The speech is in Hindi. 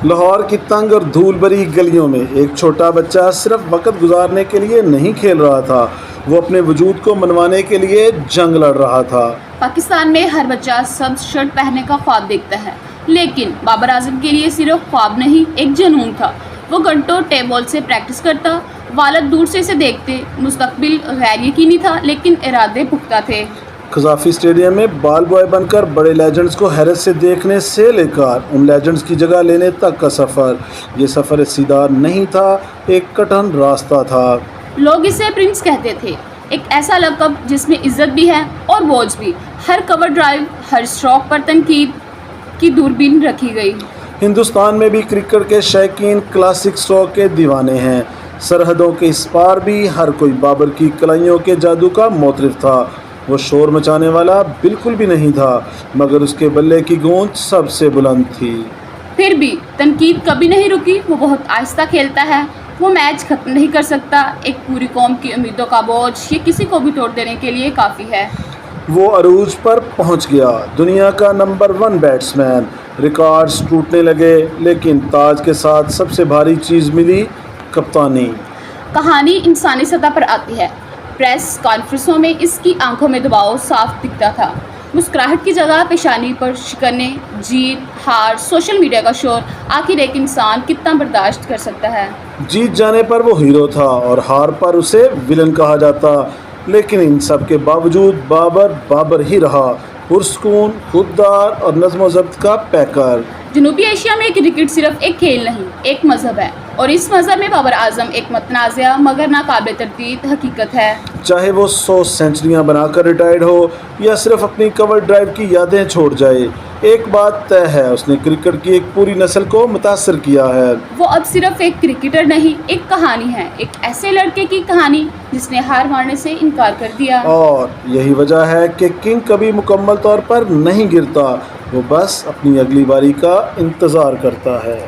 लाहौर की तंग और धूल भरी गलियों में एक छोटा बच्चा सिर्फ वक्त गुजारने के लिए नहीं खेल रहा था, वो अपने वजूद को मनवाने के लिए जंग लड़ रहा था। पाकिस्तान में हर बच्चा सब्ज शर्ट पहनने का ख्वाब देखता है, लेकिन बाबर आजम के लिए सिर्फ ख्वाब नहीं, एक जुनून था। वो घंटों टेबल से प्रैक्टिस करता, वालिद दूर से इसे देखते। मुस्तकबिल गैर यकीनी था, लेकिन इरादे पुख्ता थे। कज़ाफ़ी स्टेडियम में बाल बॉय बनकर बड़े लेजेंड्स को हैरत से देखने से लेकर उन लेजेंड्स की जगह लेने तक का सफ़र, ये सफ़र सीधा नहीं था, एक कठिन रास्ता था। लोग इसे प्रिंस कहते थे, एक ऐसा लक़ब जिसमें इज्जत भी है और बोझ भी। हर कवर ड्राइव, हर स्ट्रोक पर तनकीद की दूरबीन रखी गई। हिंदुस्तान में भी क्रिकेट के शौकीन क्लासिक स्ट्रोक के दीवाने हैं। सरहदों के इस पार भी हर कोई बाबर की कलाइयों के जादू का मोतरिफ था। वो शोर मचाने वाला बिल्कुल भी नहीं था, मगर उसके बल्ले की गूंज सबसे बुलंद थी। फिर भी तनकीद कभी नहीं रुकी। वो बहुत आहिस्ता खेलता है, वो मैच ख़त्म नहीं कर सकता। एक पूरी कौम की उम्मीदों का बोझ ये किसी को भी तोड़ देने के लिए काफ़ी है। वो अरूज पर पहुंच गया, दुनिया का नंबर 1 बैट्समैन। रिकॉर्ड्स टूटने लगे, लेकिन ताज के साथ सबसे भारी चीज़ मिली, कप्तानी। कहानी इंसानी सतह पर आती है। प्रेस कॉन्फ्रेंसों में इसकी आंखों में दबाव साफ दिखता था। मुस्कुराहट की जगह पेशानी पर शिकने, जीत हार, सोशल मीडिया का शोर। आखिर एक इंसान कितना बर्दाश्त कर सकता है। जीत जाने पर वो हीरो था और हार पर उसे विलन कहा जाता, लेकिन इन सब के बावजूद बाबर बाबर ही रहा, पुरस्कून, खुददार और नज़्म ज़ब्त का पैकर। जनूबी एशिया में क्रिकेट सिर्फ एक खेल नहीं, एक मज़हब है, और इस मज़हब में बाबर आजम एक मतनाज़िया मगर नाकाबिल तरदीद हकीकत है। चाहे वो 100 सेंचुरियां बनाकर रिटायर्ड हो या सिर्फ अपनी कवर ड्राइव की यादें छोड़ जाए, एक बात तय है, उसने क्रिकेट की एक पूरी नस्ल को मुतासर किया है। वो अब सिर्फ एक क्रिकेटर नहीं, एक कहानी है, एक ऐसे लड़के की कहानी जिसने हार मानने से इनकार कर दिया। और यही वजह है कि किंग कभी मुकम्मल तौर पर नहीं गिरता, वो बस अपनी अगली बारी का इंतज़ार करता है।